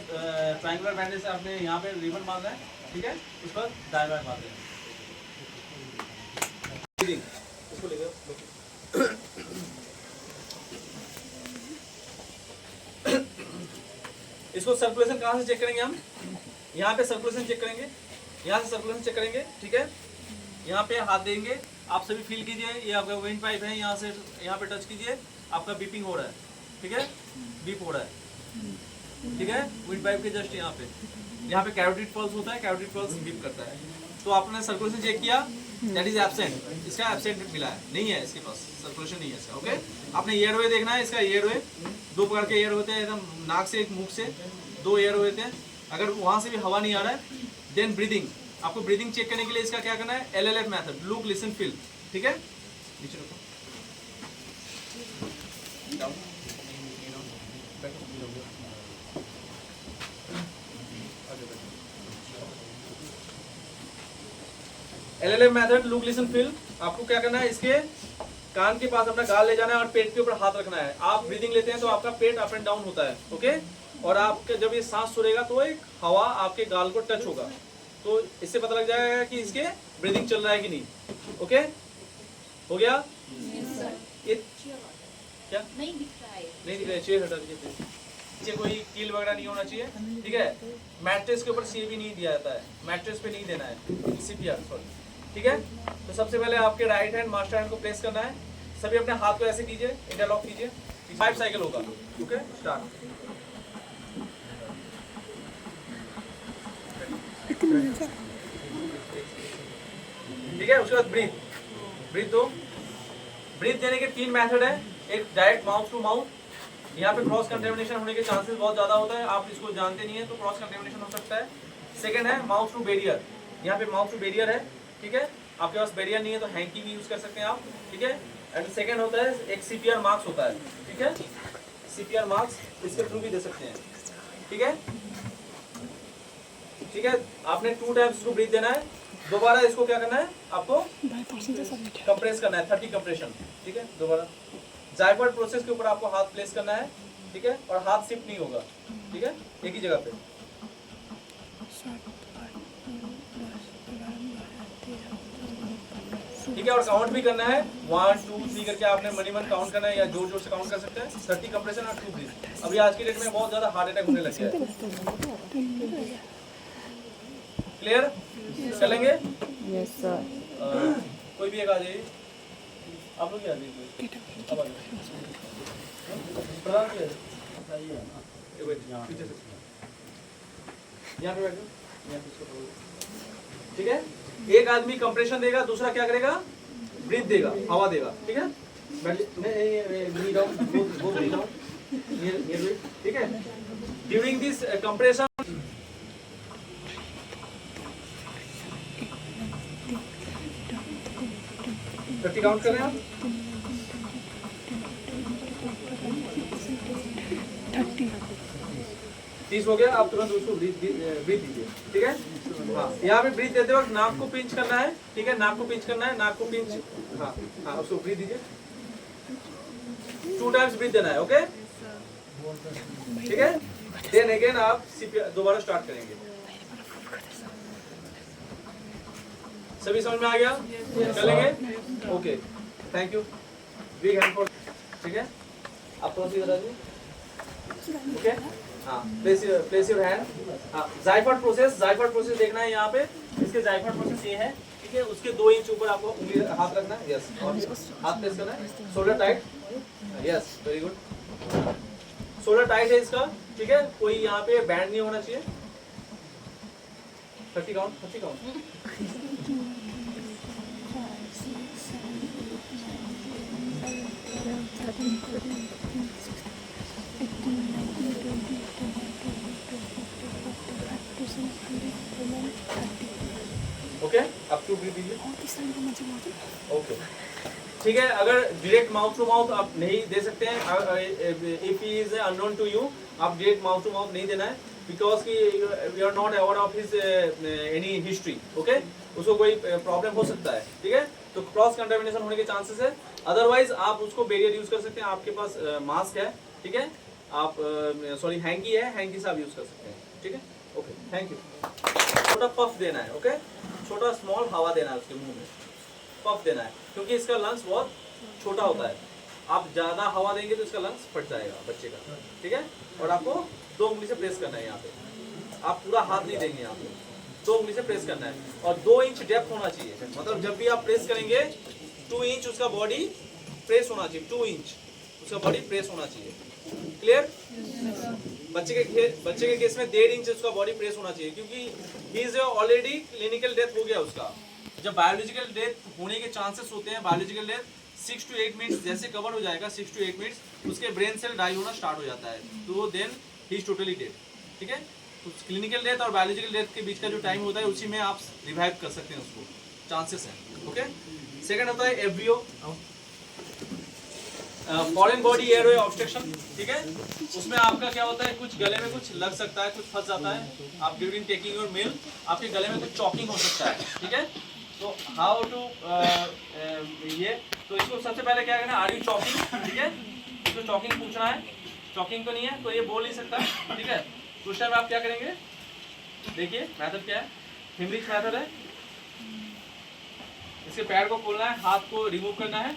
ट्रायंगुलर बैंडेज से आपने यहाँ पे रिबन बांधना है, ठीक है। उसके बाद दाएं बाएं बांधना है। इसको ले इसको सर्कुलेशन कहाँ से चेक करेंगे हम, यहाँ पे सर्कुलेशन चेक करेंगे, यहाँ से सर्कुलेशन चेक करेंगे, ठीक है। यहाँ पे हाथ देंगे, आप सभी फील कीजिए, ये आपका विंड पाइप है, यहाँ से यहाँ पे टच कीजिए, आपका बीपिंग हो रहा है, ठीक है, बीप हो रहा है, ठीक है। विंड पाइप के जस्ट यहाँ पे कैरोटिड पल्स होता है, कैरोटिड पल्स बीप करता है। तो आपने सर्कुलेशन चेक किया, दैट इज एब्सेंट, इसका एब्सेंट मिला है, नहीं है इसके पास सर्कुलेशन, नहीं है इसका, ओके। आपने एयरवे देखना है, इसका एयरवे, दो प्रकार के एयर होते हैं, एकदम नाक से, एक मुख से, दो एयर होते हैं। अगर वहाँ से भी हवा नहीं आ रहा है, देन ब्रीदिंग, आपको ब्रीदिंग चेक करने के लिए इसका क्या करना है, LLF method, look listen feel, ठीक है। नीचे रखो, LLF method, look listen feel. आपको क्या करना है, इसके कान के पास अपना गाल ले जाना है और पेट के ऊपर हाथ रखना है। आप ब्रीदिंग लेते हैं तो आपका पेट अप एंड डाउन होता है, ओके। और आपके जब ये सांस छोड़ेगा तो एक हवा आपके गाल को टच होगा, तो इससे पता लग जाएगा कि इसके ब्रीदिंग चल रहा है कि नहीं, ओके। हो गया, ये क्या नहीं दिख रहा है, चेयर हटा दीजिए, नीचे कोई कील वगैरह नहीं होना चाहिए, ठीक है। मैट्रेस के ऊपर CAB नहीं दिया जाता है, मैट्रेस पे नहीं देना है, CPR, सॉरी, ठीक है। तो सबसे पहले आपके राइट हैंड मास्टर हैंड को प्लेस करना है, सभी अपने हाथ को ऐसे कीजिए, इंटरलॉक कीजिए, 5 साइकिल होगा, ओके। स्टार्ट, ठीक है। उसके बाद ब्रीथ दो। ब्रीथ देने के 3 मेथड है, एक डायरेक्ट माउथ टू माउथ, यहाँ पे क्रॉस कंटेमिनेशन होने के चांसेस बहुत ज़्यादा होता है, आप इसको जानते नहीं है तो क्रॉस कंटेमिनेशन हो सकता है। सेकंड है माउथ टू बैरियर, यहाँ पे माउथ टू बैरियर है, ठीक है। आपके पास बैरियर नहीं है तो हैंकी भी यूज़ कर सकते हैं आप, ठीक है। एंड सेकंड होता है एक CPR मार्क्स होता है, ठीक है, CPR मार्क्स, इसके थ्रू भी दे सकते हैं, ठीक है, ठीक है। आपने 2 टाइम्स इसको ब्रीथ देना है, दोबारा इसको क्या करना है, आपको कंप्रेस करना है, 30 कंप्रेशन, ठीक है। दोबारा जायफर्ड प्रोसेस के ऊपर आपको हाथ प्लेस करना है, ठीक है, और हाथ शिफ्ट नहीं होगा, ठीक है, एक ही जगह पे। ठीक है, और काउंट भी करना है 1 2 3 करके आपने मनी मन काउंट करना है, या जोर जोर से काउंट कर सकते हैं। 30 कंप्रेशन और 2 ब्रीथ। अभी आज की डेट में बहुत ज्यादा हार्ट अटैक होने लग गया है। क्लियर कर लेंगे? Yes, sir. कोई भी एक आ जाइए, आप लोग ही आ जाइए, अब आ जाइए। प्रधान जी ये बैठिए, पीछे से यहाँ पे बैठो, यहाँ पे इसको पकड़ो। ठीक है, एक आदमी कंप्रेशन देगा, दूसरा क्या करेगा, ब्रीथ देगा, हवा देगा, ठीक है। Knee down, both knee down, near, ठीक है। ड्यूरिंग दिस कंप्रेशन 30 काउंट कर रहे हैं आप? 30 हो गया, आप तुरंत उसको ब्रीथ दीजिए, ठीक है। हाँ, यहाँ पे ब्रीथ देते वक्त नाक को पिंच करना है, ठीक है, नाक को पिंच करना है, नाक को पिंच, हाँ हाँ, उसको ब्रीथ दीजिए, 2 टाइम्स ब्रीथ देना है, ओके, ठीक है। देन अगेन आप दोबारा स्टार्ट करेंगे। सभी समझ में आ गया? चलेंगे? Okay, thank you, big hand for, ठीक है। आप कौन सी बता दीजिए, ओके। हाँ, प्लेस योर हैंड। हाँ, जायफर्ड प्रोसेस देखना है यहाँ पे। इसके जायफर्ड प्रोसेस ये है, ठीक है। उसके 2 इंच ऊपर आपको उंगली हाथ रखना है, यस, और हाथ प्लेस करना है, shoulder tight, yes, very good. Shoulder tight है इसका, ठीक है, कोई यहाँ पे बैंड नहीं होना चाहिए। 30 काउंट। ओके, अब 2 ब्रीथ दीजिए, ओके, ठीक है। अगर डायरेक्ट माउथ टू माउथ आप नहीं दे सकते हैं, if he is unknown to you, आप डायरेक्ट माउथ टू माउथ नहीं देना है, बिकॉज कि you are not aware of his any history, okay, उसको कोई प्रॉब्लम हो सकता है, ठीक है। तो क्रॉस कंटामिनेशन होने के चांसेस है। अदरवाइज आप उसको बैरियर यूज कर सकते हैं, आपके पास मास्क है, ठीक है, आप सॉरी हैंकी है, हैंकी से आप यूज कर सकते हैं, ठीक है, ओके, थैंक यू। छोटा पफ देना है, ओके, छोटा स्मॉल हवा देना है उसके मुंह में, पफ देना है, क्योंकि इसका लंग्स बहुत छोटा होता है। आप ज्यादा हवा देंगे तो इसका लंग्स फट जाएगा बच्चे का, ठीक है। और आपको 2 उंगली से प्रेस करना है यहाँ पे, आप पूरा हाथ नहीं देंगे यहाँ पे, 2 उंगली से प्रेस करना है, और 2 इंच डेप्थ होना चाहिए, मतलब जब भी आप प्रेस करेंगे 2 इंच उसका बॉडी प्रेस होना चाहिए, 2 इंच उसका बॉडी प्रेस होना चाहिए। क्लियर? बच्चे के केस में 1.5 इंच उसका बॉडी प्रेस होना चाहिए, क्योंकि he is already clinical death हो गया उसका। जब बायोलॉजिकल डेथ होने के चांसेस होते हैं, बायोलॉजिकल डेथ 6 to 8 मिनट्स जैसे कवर हो जाएगा, 6 to 8 मिनट्स, उसके ब्रेन सेल डाई होना स्टार्ट हो जाता है, तो then he is totally dead, ठीक है। तो क्लिनिकल डेथ और बायोलॉजिकल डेथ के बीच का जो टाइम होता है, उसी में आप रिवाइव कर सकते हैं उसको, चांसेस हैं, ओके। सेकंड होता है FBO, foreign body airway obstruction, ठीक है। उसमें आपका क्या होता है, कुछ गले में कुछ लग सकता है, कुछ फंस जाता है, आप ड्यूरिंग टेकिंग योर मील आपके गले में कुछ चॉकिंग हो सकता है, ठीक है। तो हाउ टू ये, तो इसको सबसे पहले क्या करना है, आर यू चॉकिंग, ठीक है, इसको चॉकिंग पूछना है, चॉकिंग तो नहीं है तो ये बोल नहीं सकता, ठीक है। तो उस टाइम आप क्या करेंगे, देखिए मेथड क्या है, हिमरिच मेथड है। इसके पैर को खोलना है, हाथ को रिमूव करना है,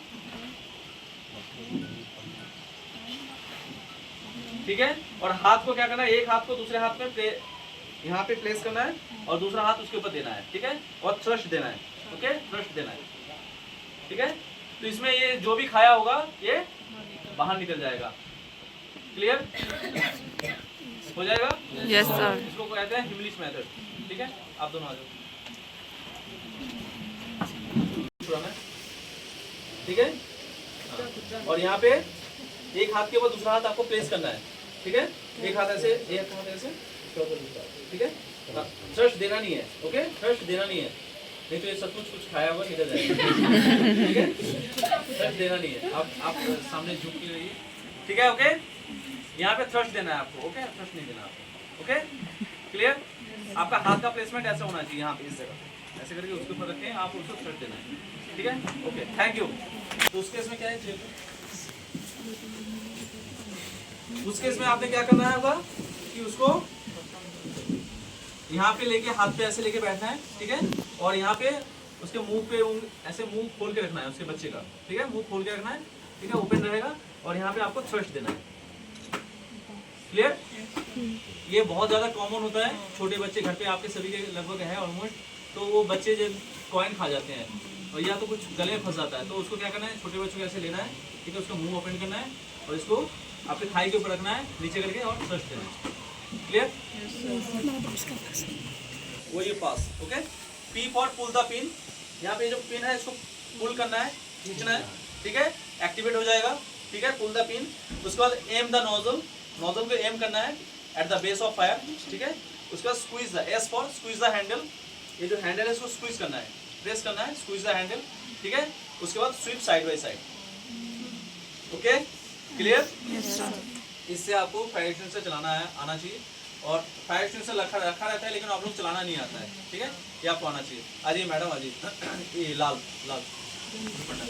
ठीक है, और हाथ को क्या करना है, एक हाथ को दूसरे हाथ में यहाँ पे प्लेस करना है और दूसरा हाथ उसके ऊपर देना है, ठीक है, और थ्रस्ट देना है, ओके, थ्रस्ट देना है, ठीक है। तो इसमें ये जो भी खाया होगा ये बाहर निकल जाएगा। क्लियर हो जाएगा? Yes, sir. इसको कहते हैं हिमलिच मेथड, ठीक है। आप दोनों आ जाओ, ठीक है। और यहाँ पे एक हाथ के ऊपर दूसरा हाथ आपको प्लेस करना है, ठीक है। एक हाथ ऐसे, एक हाथ ऐसे, ठीक है। थ्रस्ट देना नहीं है, ओके, थ्रस्ट देना नहीं है, नहीं तो ये सब कुछ खाया हुआ निकल जाएगा, ठीक है। थ्रस्ट देना नहीं है, आप सामने झुक के रहिए, ठीक है, ओके। यहाँ पे थ्रस्ट देना है आपको, ओके, थ्रस्ट नहीं देना आपको, ओके, क्लियर। आपका हाथ का प्लेसमेंट ऐसा होना चाहिए, यहाँ पे इस जगह ऐसे करके उसके ऊपर रखें, आप उसको थ्रस्ट देना है, ठीक है, ओके, थैंक यू। तो उसके इसमें क्या है, उस केस में आपने क्या करना है होगा कि उसको यहाँ पे लेके हाथ पे ऐसे लेके बैठना है, ठीक है, और यहाँ पे उसके मुंह पे ऐसे मुंह खोल के रखना है उसके बच्चे का, ठीक है, मुंह खोल के रखना है, ठीक है, ओपन रहेगा, और यहाँ पे आपको थ्रस्ट देना है। क्लियर? ये बहुत ज़्यादा कॉमन होता है, छोटे बच्चे घर पे आपके सभी के लगभग है ऑलमोस्ट, तो वो बच्चे जब कॉइन खा जाते हैं और या तो कुछ गले में फंस जाता है, तो उसको क्या करना है, छोटे बच्चों को ऐसे लेना है, ठीक है, उसका मुंह ओपन करना है और इसको आपके थाई के ऊपर रखना है नीचे करके और थ्रस्ट देना है। क्लियर? वो ये पास, okay. P for pull the pin, यहाँ पे जो पिन है इसको पुल करना है, खींचना है, ठीक है, एक्टिवेट हो जाएगा, ठीक है, पुल द पिन। उसके बाद एम द नोजल, नोजल को एम करना है at the base of fire, ठीक है। उसके बाद squeeze the, S for squeeze the handle, ये जो हैंडल है इसको स्क्वीज करना है, प्रेस करना है, स्क्वीज द हैंडल, ठीक है। उसके बाद sweep side by side, okay, clear? इससे आपको फायर एक्सटेंशन से चलाना है, आना चाहिए, और फायर एक्सटेंशन रखा रहता है लेकिन आप लोग चलाना नहीं आता है, ठीक है, ये आपको आना चाहिए। अजी मैडम, अजी ये लाल लाल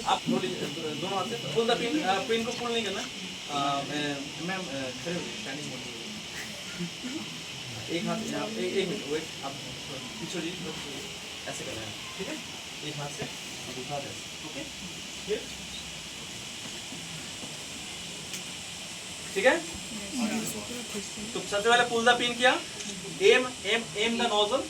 आप दोनों हाथ से पुल द पिन, पिन को पुल नहीं करना, मैम खड़े हो स्टैंडिंग मोड, एक हाथ एक मिनट वेट, आप पीछे जी ऐसे करना है, ठीक है, एक हाथ से दूसरा हाथ ऐसे, ओके, ठीक है। तो सबसे पहले पुल द पिन किया, aim aim aim the nozzle,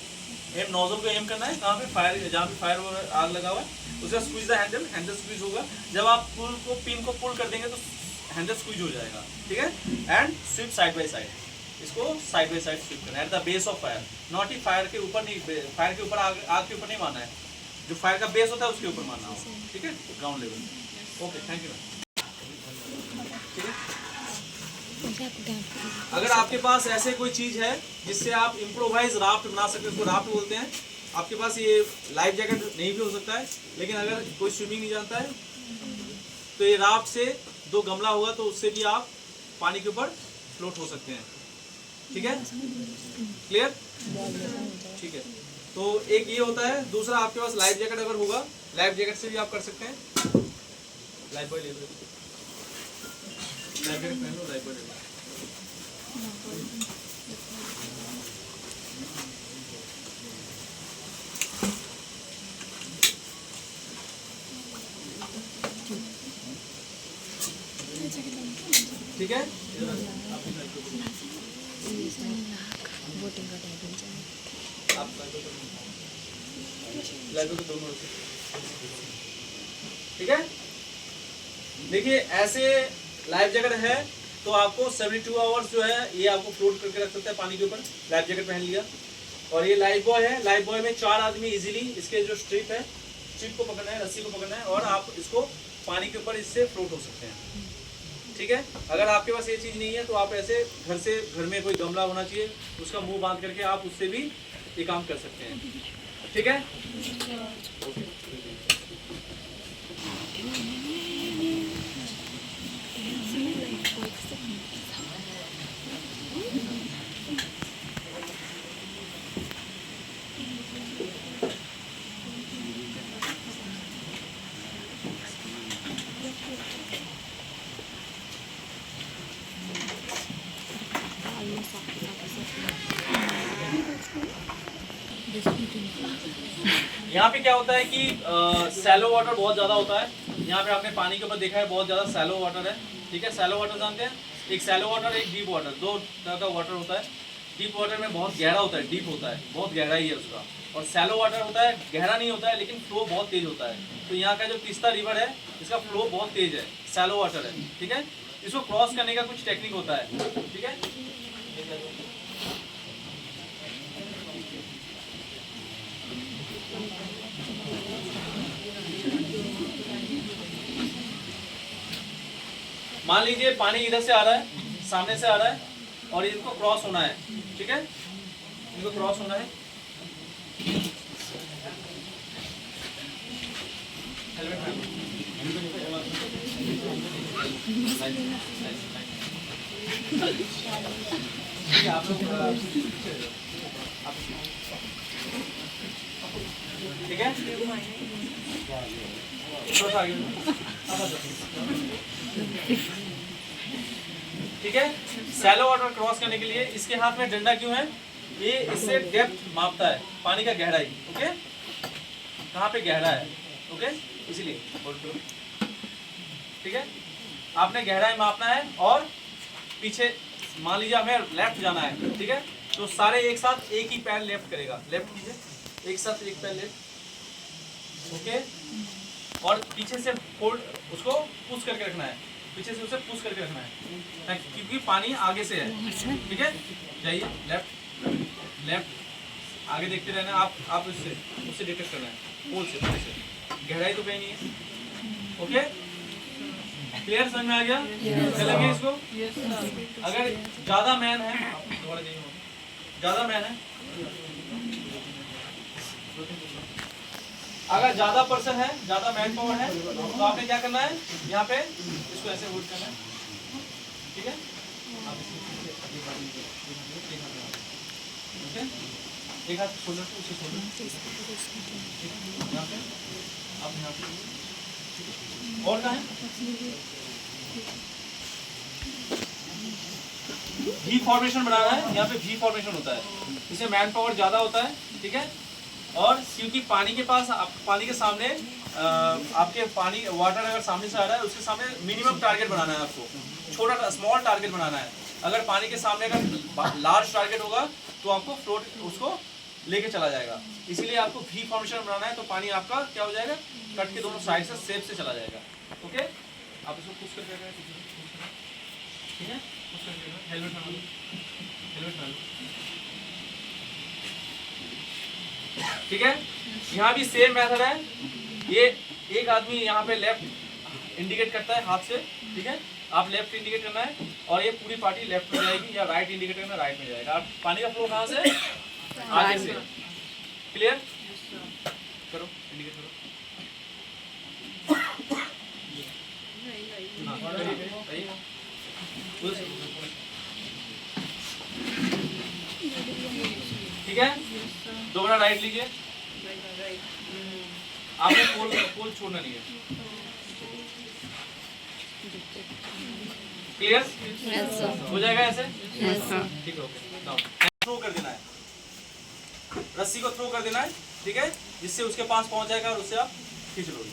aim nozzle को एम करना है कहाँ पे, फायर, जहाँ पे फायर आग लगा हुआ है, उसका squeeze the handle, handle squeeze होगा, जब आप पुल को पिन को पुल कर देंगे तो हैंडल स्क्वीज हो जाएगा, ठीक है, and sweep side by side, इसको साइड बाय साइड स्वीप करना है at the base of fire, not ही फायर के ऊपर नहीं, फायर के ऊपर आग के ऊपर नहीं मारना है, जो फायर का बेस होता है उसके ऊपर मारना होगा, ठीक है, ground level. Okay, thank you, ठीक है। अगर आपके पास ऐसे कोई चीज है जिससे आप इम्प्रोवाइज राफ्ट बना सकते हैं, उसको राफ्ट बोलते हैं, आपके पास ये लाइफ जैकेट नहीं भी हो सकता है, लेकिन अगर कोई स्विमिंग नहीं जानता है तो ये राफ्ट से 2 गमला होगा तो उससे भी आप पानी के ऊपर फ्लोट हो सकते हैं, ठीक है, क्लियर, ठीक है। तो एक ये होता है, दूसरा आपके पास लाइफ जैकेट अगर होगा, लाइफ जैकेट से भी आप कर सकते हैं, लाइफ बॉय ले लो, लाइफ जैकेट पहन लो, लाइफ बॉय ले लो, ठीक है। ठीक है, देखिए ऐसे लाइफ जैकेट है तो आपको 72 आवर्स जो है ये आपको फ्लोट करके रख सकता है पानी के ऊपर, लाइफ जैकेट पहन लिया। और ये लाइफ बॉय है, लाइफ बॉय में 4 आदमी इजीली इसके जो स्ट्रिप है, स्ट्रिप को पकड़ना है, रस्सी को पकड़ना है और आप इसको पानी के ऊपर इससे फ्लोट हो सकते हैं, ठीक है। अगर आपके पास ये चीज़ नहीं है तो आप ऐसे घर में कोई गमला होना चाहिए, उसका मुंह बांध करके आप उससे भी ये काम कर सकते हैं, ठीक है। यहाँ पे क्या होता है कि सैलो वाटर बहुत ज़्यादा होता है। यहाँ पे आपने पानी के ऊपर देखा है बहुत ज़्यादा सैलो वाटर है, ठीक है। सैलो वाटर जानते हैं, एक सैलो वाटर एक डीप वाटर, 2 तरह का वाटर होता है। डीप वाटर में बहुत गहरा होता है, डीप होता है, बहुत गहराई है उसका। और सैलो वाटर होता है गहरा नहीं होता है लेकिन फ्लो बहुत तेज होता है। तो यहाँ का जो तीस्ता रिवर है इसका फ्लो बहुत तेज है, सैलो वाटर है, ठीक है। इसको क्रॉस करने का कुछ टेक्निक होता है, ठीक है। मान लीजिए पानी इधर से आ रहा है, सामने से आ रहा है और इनको क्रॉस होना है, ठीक है, इनको क्रॉस होना है। आप लोग ठीक है, थोड़ा सा आगे ठीक है। सैलो वाटर क्रॉस करने के लिए इसके हाथ में डंडा क्यों है? ये इससे डेप्थ मापता है, पानी का गहराई। ओके, कहाँ पे गहरा है, ओके, इसीलिए। ठीक है, आपने गहराई मापना है और पीछे मान लीजिए हमें लेफ्ट जाना है, ठीक है, तो सारे एक साथ एक ही पैर लेफ्ट करेगा, लेफ्ट कीजिए, एक साथ एक पैर लेफ्ट, ओके, और पीछे से फोल्ड उसको पुश करके रखना है, पीछे से उसे पुश करके रखना है क्योंकि पानी आगे से है। ठीक है, जाइए लेफ्ट लेफ्ट आगे देखते रहना, आप उससे डिटेक्ट करना है, पोल से, गहराई तो कहीं नहीं है। ओके, क्लियर, समझ में आ गया? चलेंगे इसको। अगर ज्यादा मैन है, ज्यादा मैन है, अगर ज्यादा पर्सन है, ज्यादा मैन पावर है, तो आपने क्या करना है, यहाँ पे इसको ऐसे होल्ड करना है। ठीक है, एक हाथ शोल्डर पे, उसे शोल्डर यहाँ पे, आप यहाँ पे, और कहाँ है? वी फॉर्मेशन बनाना है, यहाँ पे वी फॉर्मेशन होता है, इससे मैन पावर ज्यादा होता है। ठीक है, और क्योंकि पानी के पास, पानी के सामने आपके पानी वाटर अगर सामने से आ रहा है, उसके सामने मिनिमम टारगेट बनाना है आपको, छोटा स्मॉल टारगेट बनाना है। अगर पानी के सामने अगर लार्ज टारगेट होगा तो आपको फ्लोट उसको लेके चला जाएगा, इसीलिए आपको वी फॉर्मेशन बनाना है, तो पानी आपका क्या हो जाएगा, कट के दोनों साइड से सेफ से चला जाएगा। ओके, आप इसको पुश करके रखें, ठीक है, पुश करके रखें, हेलमेट डालो, हेलमेट डालो। ठीक है, यहाँ भी सेम मेथड है, ये एक आदमी यहाँ पे लेफ्ट इंडिकेट करता है हाथ से, ठीक है, आप लेफ्ट इंडिकेट करना है और ये पूरी पार्टी लेफ्ट में जाएगी, या राइट इंडिकेट करना, राइट में जाएगा। आप पानी का फ्लो कहाँ से, आगे से। क्लियर, करो, इंडिकेट करो। हाँ, करिए, ठीक है, दोबारा राइट लीजिए, आपने पोल छोड़ना नहीं है। क्लियर, हो जाएगा ऐसे? ठीक है, ओके, डाउन, थ्रो कर देना है, रस्सी को थ्रो कर देना है, ठीक है, जिससे उसके पास पहुंच जाएगा और उससे आप खींच लोगे।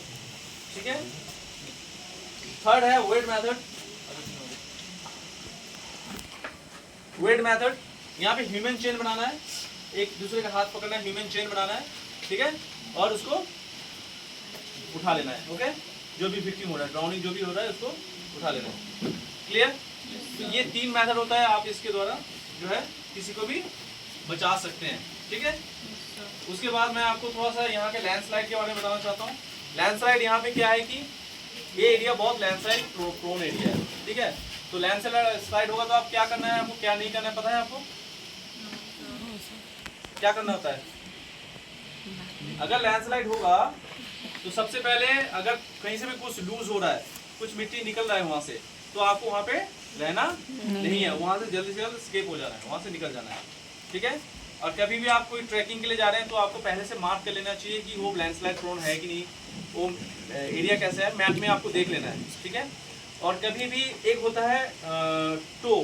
ठीक है, थर्ड है वेट मेथड। वेट मेथड, यहाँ पे ह्यूमन चेन बनाना है, एक दूसरे का हाथ पकड़ना है, ह्यूमन चेन बनाना है, ठीक है, और उसको उठा लेना है। ओके, जो भी विक्टिम हो रहा है, ड्राउनिंग जो भी हो रहा है, उसको उठा लेना है। क्लियर, तो ये 3 मेथड होता है, आप इसके द्वारा जो है किसी को भी बचा सकते हैं। ठीक है, उसके बाद मैं आपको थोड़ा सा यहाँ के लैंडस्लाइड के बारे में बताना चाहता हूँ। लैंडस्लाइड यहाँ पे क्या है कि ये एरिया बहुत लैंडस्लाइड प्रोन एरिया है। ठीक है, तो लैंडस्लाइड होगा तो आप क्या करना है, आपको क्या नहीं करना है पता है? आपको क्या करना होता है? अगर लैंडस्लाइड होगा तो सबसे पहले अगर कहीं से भी कुछ लूज हो रहा है, कुछ मिट्टी निकल रहा है वहां से, तो आपको वहां पे रहना नहीं है, वहां से जल्दी स्केप हो जाना है, वहां से निकल जाना है। ठीक है, और कभी भी आप कोई ट्रैकिंग के लिए जा रहे हैं तो आपको पहले से मार्क कर लेना चाहिए कि वो लैंडस्लाइड प्रोन है कि नहीं, वो एरिया कैसा है, मैप में आपको देख लेना है। ठीक है, और कभी भी एक होता है टो,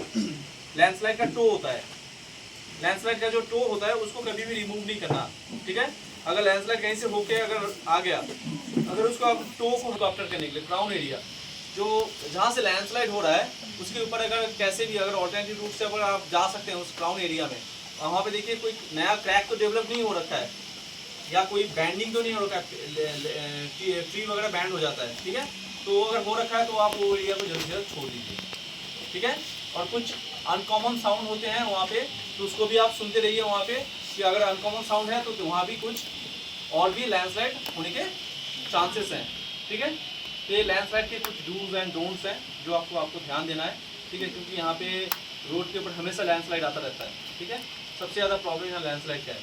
लैंडस्लाइड का टो होता है, लैंडस्लाइड का जो टो होता है उसको कभी भी रिमूव नहीं करना। ठीक है, अगर लैंडस्लाइड कहीं से होके अगर आ गया, अगर उसको आप टो को हेलीकॉप्टर करने के लिए क्राउन एरिया जो जहाँ से लैंडस्लाइड हो रहा है उसके ऊपर अगर कैसे भी अगर ऑल्टरनेटिव रूट से अगर आप जा सकते हैं उस क्राउन एरिया में, वहाँ पे देखिए कोई नया क्रैक तो डेवलप नहीं हो रखा है या कोई बैंडिंग तो नहीं हो रखा है, ट्री वगैरह बैंड हो जाता है। ठीक है, तो अगर हो रखा है तो आप वो एरिया को जल्दी से जल्द छोड़ दीजिए। ठीक है, और कुछ अनकॉमन साउंड होते हैं वहाँ पे, तो उसको भी आप सुनते रहिए वहाँ पे कि अगर अनकॉमन साउंड है तो वहाँ भी कुछ और भी लैंडस्लाइड होने के चांसेस हैं। ठीक है, तो ये लैंडस्लाइड के कुछ डूज एंड डोंट्स हैं जो आपको ध्यान देना है। ठीक है, क्योंकि यहाँ पे रोड के ऊपर हमेशा लैंडस्लाइड आता रहता है। ठीक है, सबसे ज़्यादा प्रॉब्लम यहाँ लैंडस्लाइड का है,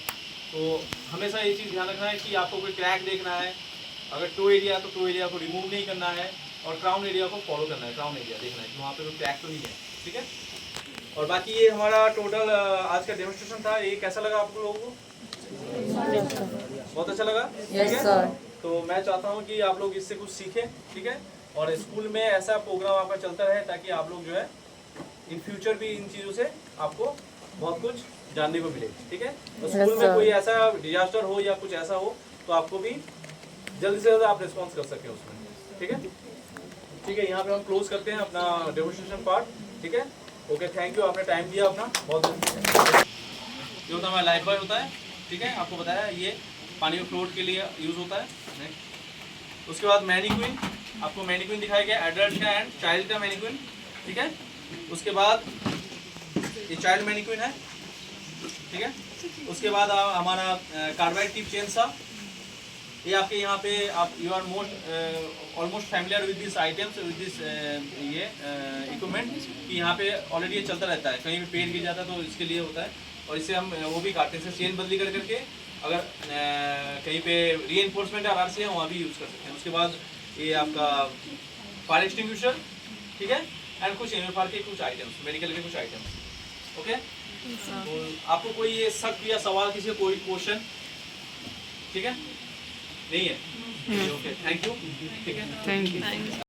तो हमेशा ये चीज़ ध्यान रखना है कि आपको कोई क्रैक देखना है, अगर टो एरिया तो टो एरिया को रिमूव नहीं करना है और क्राउन एरिया को फॉलो करना है, क्राउन एरिया देखना है कि वहाँ पे कोई क्रैक तो नहीं है। ठीक है, और बाकी ये हमारा टोटल आज का डेमोन्स्ट्रेशन था। ये कैसा लगा आप लोगों को? बहुत अच्छा लगा? Yes sir. तो मैं चाहता हूँ कि आप लोग इससे कुछ सीखें। ठीक है, और स्कूल में ऐसा प्रोग्राम आपका चलता रहे ताकि आप लोग जो है इन फ्यूचर भी इन चीज़ों से आपको बहुत कुछ जानने को मिले, ठीक है। तो स्कूल में कोई ऐसा डिजास्टर हो या कुछ ऐसा हो तो आपको भी जल्दी से जल्द आप रिस्पॉन्स कर सकें उसमें, ठीक है। ठीक है, यहाँ पे हम क्लोज करते हैं अपना डेमोन्स्ट्रेशन पार्ट, ठीक है। ओके, थैंक यू, आपने टाइम दिया अपना, बहुत ये होता है हमारा लाइफ बॉय होता है, ठीक है। आपको बताया ये पानी में फ्लोट के लिए यूज़ होता है। उसके बाद मैनीक्विन, आपको मैनीक्विन दिखाया गया एडल्ट का एंड चाइल्ड का मैनीक्विन, ठीक है। उसके बाद ये चाइल्ड मैनीक्विन है, ठीक है। उसके बाद हमारा कार्बाइड टिप चेन सा, ये आपके यहाँ पे आप you are almost familiar with this items with this ये इक्विपमेंट कि यहाँ पे ऑलरेडी ये चलता रहता है, कहीं भी पेड़ गिर जाता है तो इसके लिए होता है। और इससे हम वो भी काटते हैं, चेन बदली कर करके अगर कहीं पे रीइंफोर्समेंट आर से है वहाँ भी यूज़ कर सकते हैं। उसके बाद ये आपका फायर एक्सटिंग्विशर, ठीक है, एंड कुछ एमएफआर के कुछ आइटम्स, मेडिकल के कुछ आइटम्स, ओके। तो आपको कोई ये शक या सवाल, किसी कोई क्वेश्चन, ठीक है, नहीं है? ओके, थैंक यू, ठीक है, Thank you.